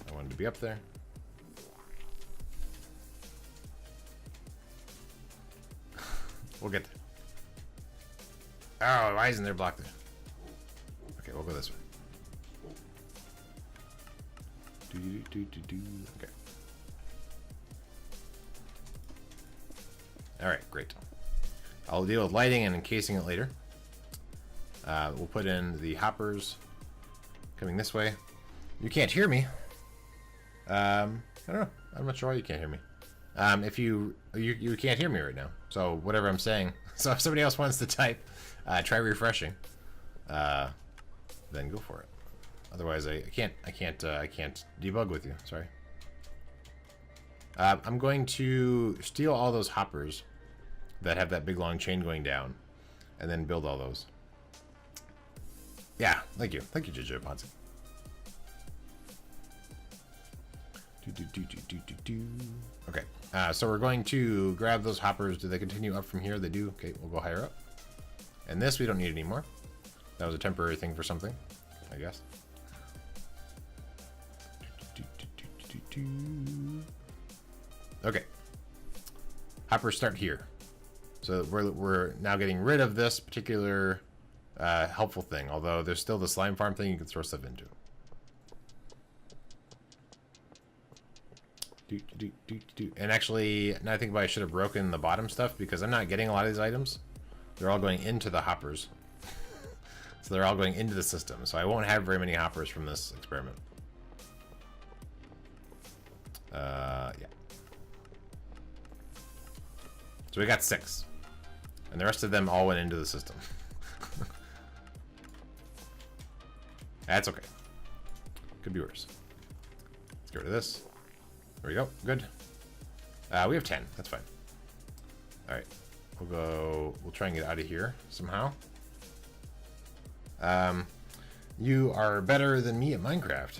I wanted to be up there. We'll get there. Oh, why isn't there a block there? Okay, we'll go this way. Okay. Alright, great. I'll deal with lighting and encasing it later. We'll put in the hoppers coming this way. You can't hear me. I don't know. I'm not sure why you can't hear me. If you can't hear me right now. So whatever I'm saying. So if somebody else wants to type, try refreshing. Then go for it. Otherwise, I can't debug with you. Sorry. I'm going to steal all those hoppers that have that big long chain going down, and then build all those. Yeah, thank you, JJ Ponzi. Okay, so we're going to grab those hoppers. Do they continue up from here? They do. Okay, we'll go higher up. And this we don't need anymore. That was a temporary thing for something, I guess. Okay. Hoppers start here. So we're now getting rid of this particular helpful thing, although there's still the slime farm thing you can throw stuff into. And actually, now I think about it, I should have broken the bottom stuff because I'm not getting a lot of these items. They're all going into the hoppers. So they're all going into the system. So I won't have very many hoppers from this experiment. Yeah. So we got 6. And the rest of them all went into the system. That's okay. Could be worse. Let's get rid of this. There we go. Good. We have 10. That's fine. Alright. We'll try and get out of here somehow. You are better than me at Minecraft.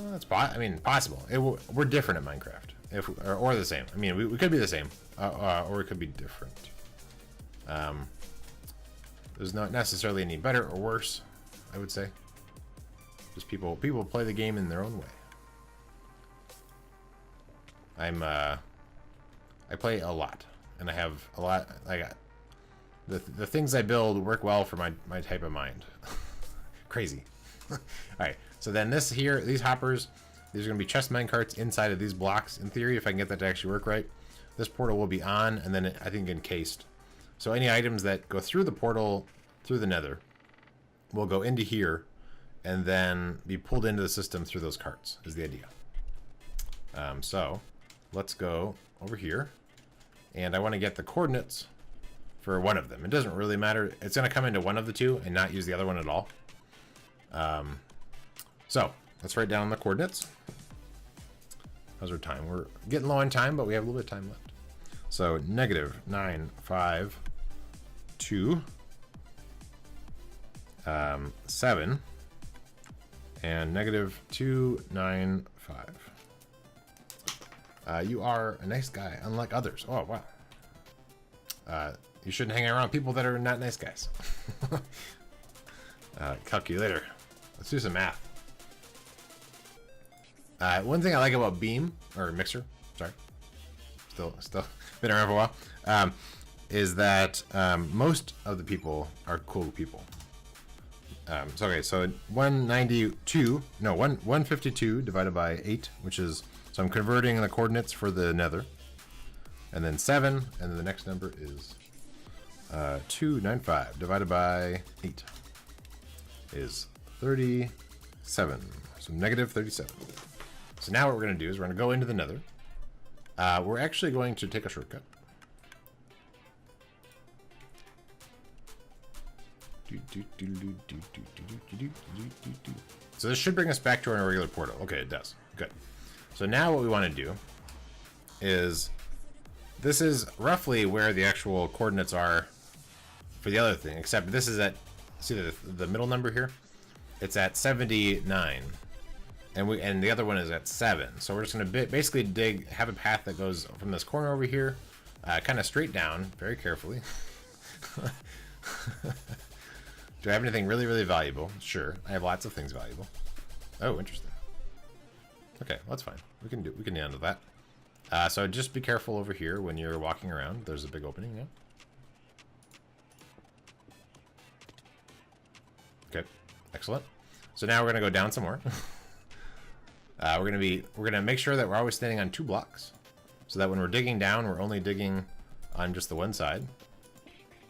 That's possible. We're different at Minecraft. Or the same. I mean, we could be the same. Or it could be different. There's not necessarily any better or worse, I would say. Just people play the game in their own way. I play a lot, and I have a lot. The things I build work well for my type of mind. Crazy. All right. So then these hoppers, these are gonna be chest mine carts inside of these blocks. In theory, if I can get that to actually work right, this portal will be on, and then I think encased. So any items that go through the portal through the Nether will go into here, and then be pulled into the system through those carts. Is the idea. So let's go over here, and I want to get the coordinates for one of them. It doesn't really matter. It's going to come into one of the two and not use the other one at all. So let's write down the coordinates. How's our time? We're getting low on time, but we have a little bit of time left. So -9, 5, 2, 7, and -2, 9, 5. You are a nice guy, unlike others. Oh, wow. You shouldn't hang around people that are not nice guys. Calculator. Let's do some math. One thing I like about Beam, or Mixer, sorry, still been around for a while, is that most of the people are cool people. So okay, so 152 divided by 8, which is, so I'm converting the coordinates for the Nether, and then 7, and then the next number is 295 divided by 8 is 37. So -37. So now what we're going to do is we're going to go into the Nether. We're actually going to take a shortcut. So this should bring us back to our regular portal. Okay, it does. Good. So now what we want to do is, this is roughly where the actual coordinates are for the other thing, except this is at, see the middle number here? It's at 79. And the other one is at 7. So we're just going to basically have a path that goes from this corner over here, kind of straight down, very carefully. Do I have anything really, really valuable? Sure, I have lots of things valuable. Oh, interesting. Okay, well, that's fine. We can handle that. So just be careful over here when you're walking around. There's a big opening, yeah. Okay, excellent. So now we're gonna go down some more. We're gonna make sure that we're always standing on 2 blocks, so that when we're digging down, we're only digging on just the one side,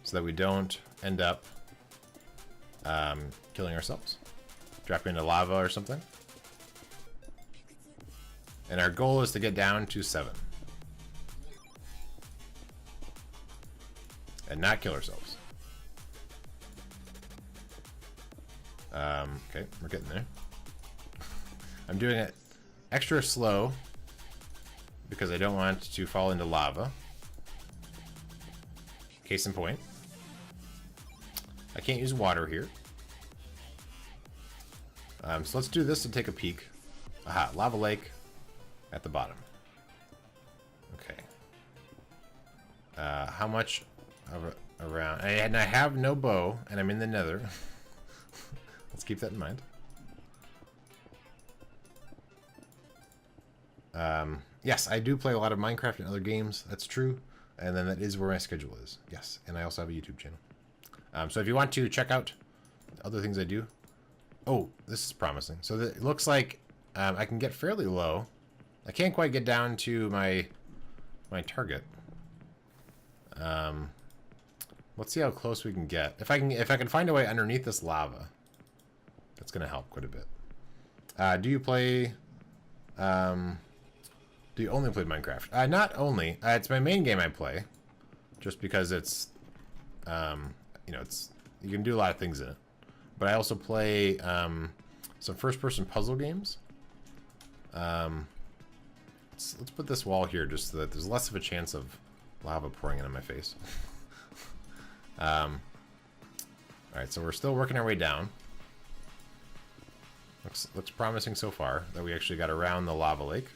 so that we don't end up killing ourselves, dropping into lava or something. And our goal is to get down to 7 and not kill ourselves. Okay, we're getting there. I'm doing it extra slow because I don't want to fall into lava. Case in point. I can't use water here. So let's do this to take a peek. Aha, lava lake at the bottom. Okay. How much around? And I have no bow, and I'm in the nether. Let's keep that in mind. Yes, I do play a lot of Minecraft and other games. That's true. And then that is where my schedule is. Yes, and I also have a YouTube channel. So if you want to check out other things I do. Oh, this is promising. So it looks like I can get fairly low. I can't quite get down to my target. Let's see how close we can get. If I can find a way underneath this lava, that's gonna help quite a bit. Do you play? Do you only play Minecraft? Not only. It's my main game I play, just because it's, you know, you can do a lot of things in it. But I also play some first-person puzzle games. Let's put this wall here just so that there's less of a chance of lava pouring into my face. Alright, so we're still working our way down. Looks promising so far that we actually got around the lava lake.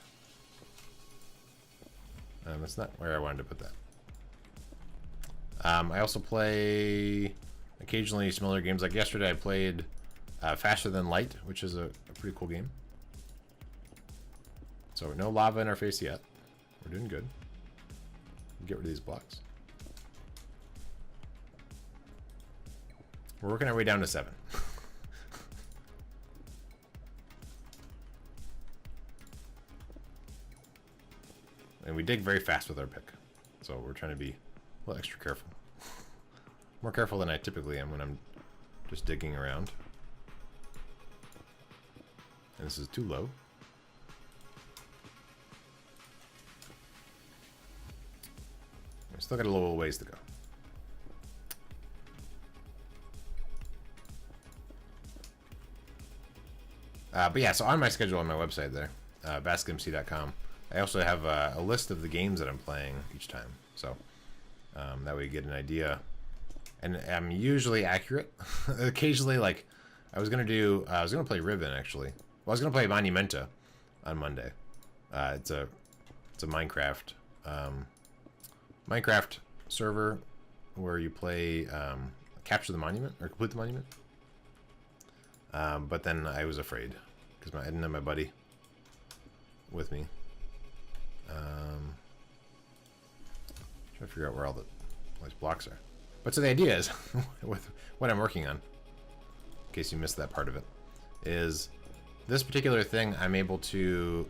That's not where I wanted to put that. I also play occasionally similar games. Like yesterday I played Faster Than Light, which is a pretty cool game. So no lava in our face yet. We're doing good. Get rid of these blocks. We're working our way down to 7. And we dig very fast with our pick. So we're trying to be a little extra careful. More careful than I typically am when I'm just digging around. And this is too low. We still got a little ways to go. But yeah, so on my schedule on my website there, BasketMC.com, I also have a list of the games that I'm playing each time. So that way you get an idea. And I'm usually accurate. Occasionally, like, I was gonna play Ribbon actually. Well, I was gonna play Monumenta on Monday. It's a Minecraft server where you play capture the monument or complete the monument. But then I was afraid because I didn't have my buddy with me. Trying to figure out where all these blocks are. But so the idea is, with what I'm working on, in case you missed that part of it, is this particular thing I'm able to,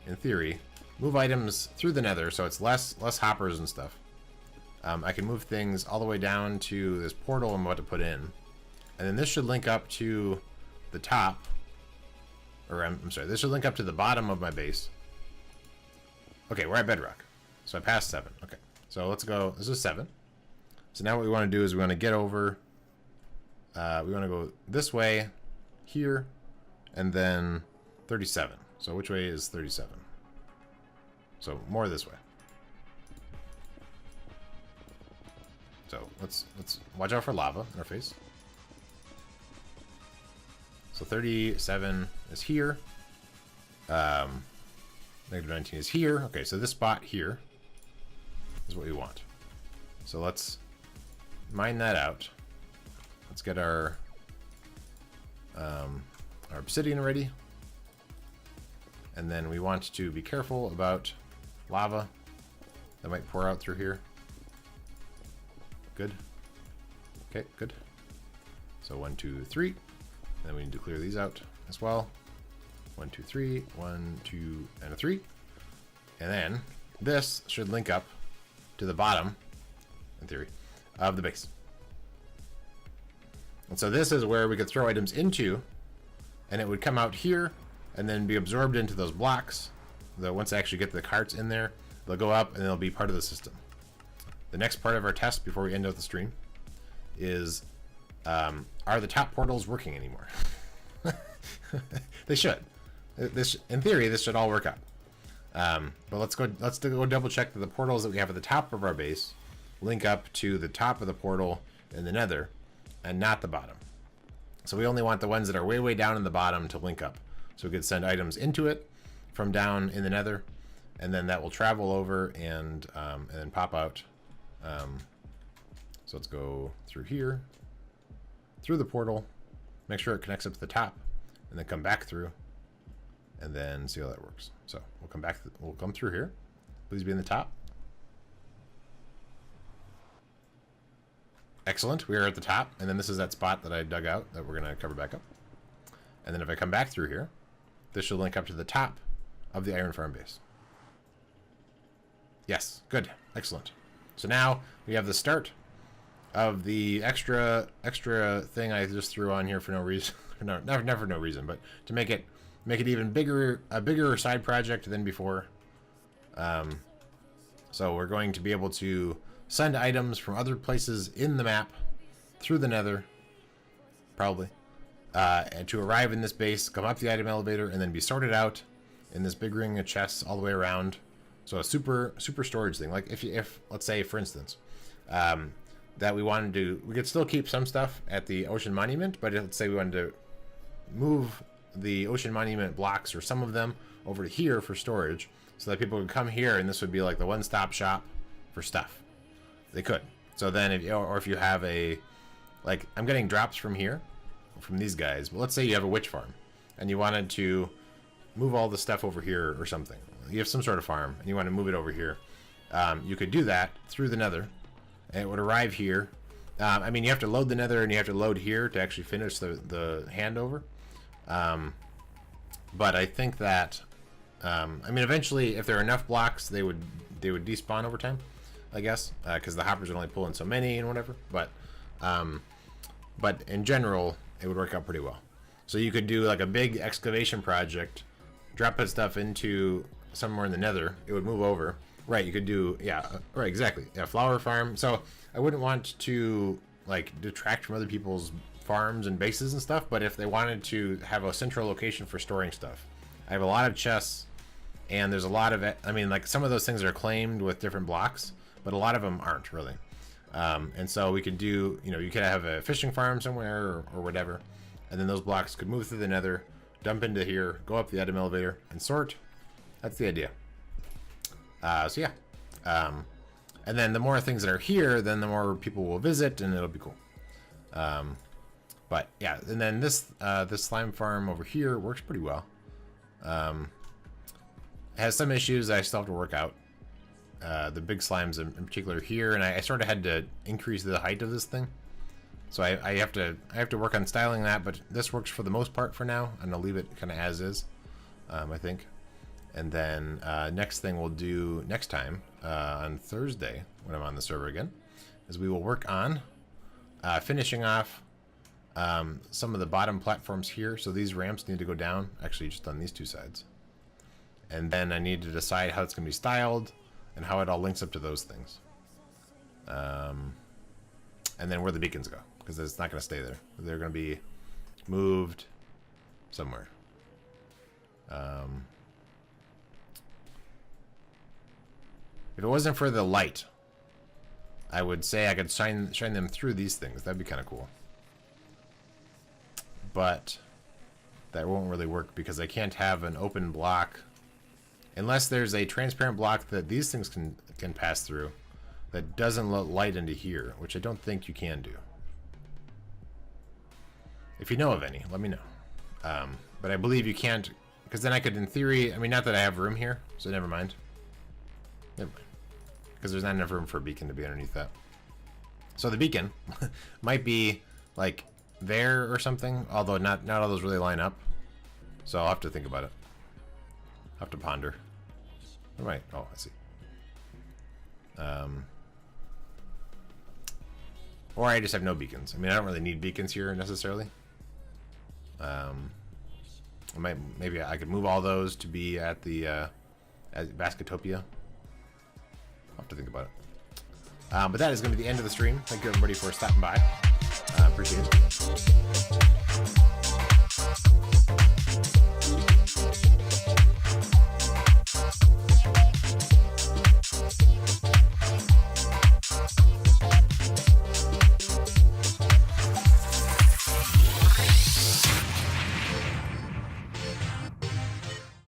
in theory, move items through the nether, so it's less hoppers and stuff. I can move things all the way down to this portal I'm about to put in. And then this should link up to the top, or I'm sorry, this should link up to the bottom of my base. Okay, we're at bedrock. So I passed 7. Okay, so let's go. This is 7. So now what we want to do is we want to get over, we want to go this way, here, and then 37. So which way is 37? So more this way. So let's watch out for lava in our face. So 37 is here. Negative 19 is here. Okay, so this spot here is what we want. So let's mine that out. Let's get our obsidian ready. And then we want to be careful about lava that might pour out through here. Good. Okay, good. So 1, 2, 3. And then we need to clear these out as well. 1, 2, 3. 1, 2, and a 3. And then this should link up to the bottom, in theory, of the base. And so this is where we could throw items into, and it would come out here and then be absorbed into those blocks. Once I actually get the carts in there, they'll go up and they'll be part of the system. The next part of our test before we end out the stream is, are the top portals working anymore? They should. This, in theory, this should all work out. But let's go double check that the portals that we have at the top of our base link up to the top of the portal in the nether and not the bottom. So we only want the ones that are way down in the bottom to link up. So we could send items into it from down in the nether, and then that will travel over and then pop out. So let's go through here, through the portal, make sure it connects up to the top, and then come back through, and then see how that works. So we'll come back, we'll come through here. Please be in the top. Excellent, we are at the top, and then this is that spot that I dug out that we're gonna cover back up. And then if I come back through here, this should link up to the top of the iron farm base. Yes, good, excellent. So now we have the start of the extra thing I just threw on here for no reason. No, never for no reason, but to make it even bigger, a bigger side project than before. So we're going to be able to send items from other places in the map through the nether, probably, and to arrive in this base, come up the item elevator, and then be sorted out in this big ring of chests all the way around. So a super storage thing. Like if let's say, for instance, that we wanted to, we could still keep some stuff at the ocean monument, but let's say we wanted to move the ocean monument blocks or some of them over to here for storage, so that people could come here and this would be like the one-stop shop for stuff. They could. So then if you have a, like, I'm getting drops from here, from these guys, but let's say you have a witch farm and you wanted to move all the stuff over here or something. You have some sort of farm and you want to move it over here. You could do that through the nether, and it would arrive here. I mean, you have to load the nether and you have to load here to actually finish the handover. But I think that, I mean, eventually, if there are enough blocks, they would despawn over time, I guess, because the hoppers would only pull in so many and whatever. But in general, it would work out pretty well. So you could do like a big excavation project, drop that stuff into somewhere in the nether, it would move over. Right, you could do, yeah, right, exactly. Yeah, flower farm. So I wouldn't want to like detract from other people's farms and bases and stuff, but if they wanted to have a central location for storing stuff, I have a lot of chests, and there's a lot of it. I mean, like, some of those things are claimed with different blocks, but a lot of them aren't really. And so we could do, you know, you could have a fishing farm somewhere or whatever, and then those blocks could move through the nether, dump into here, go up the item elevator, and sort. That's the idea. So yeah. And then the more things that are here, then the more people will visit, and it'll be cool. But yeah, and then this slime farm over here works pretty well. It has some issues I still have to work out. The big slimes in particular here, and I sort of had to increase the height of this thing. So I have to work on styling that, but this works for the most part for now, and I'll leave it kind of as is, I think. And then next thing we'll do next time, on Thursday, when I'm on the server again, is we will work on finishing off some of the bottom platforms here. So these ramps need to go down, actually just on these two sides. And then I need to decide how it's going to be styled and how it all links up to those things. And then where the beacons go, because it's not going to stay there. They're going to be moved somewhere. If it wasn't for the light, I would say I could shine them through these things. That'd be kind of cool. But that won't really work because I can't have an open block unless there's a transparent block that these things can pass through that doesn't let light into here, which I don't think you can do. If you know of any, let me know. But I believe you can't, because then I could, in theory, I mean, not that I have room here, so never mind. Never mind. Because there's not enough room for a beacon to be underneath that. So the beacon might be like there or something, although not all those really line up. So I'll have to think about it. I'll have to ponder. Right. Oh, I see. Or I just have no beacons. I mean, I don't really need beacons here necessarily. Maybe I could move all those to be at the at Basketopia. I'll have to think about it. But that is going to be the end of the stream. Thank you everybody for stopping by. Appreciate it.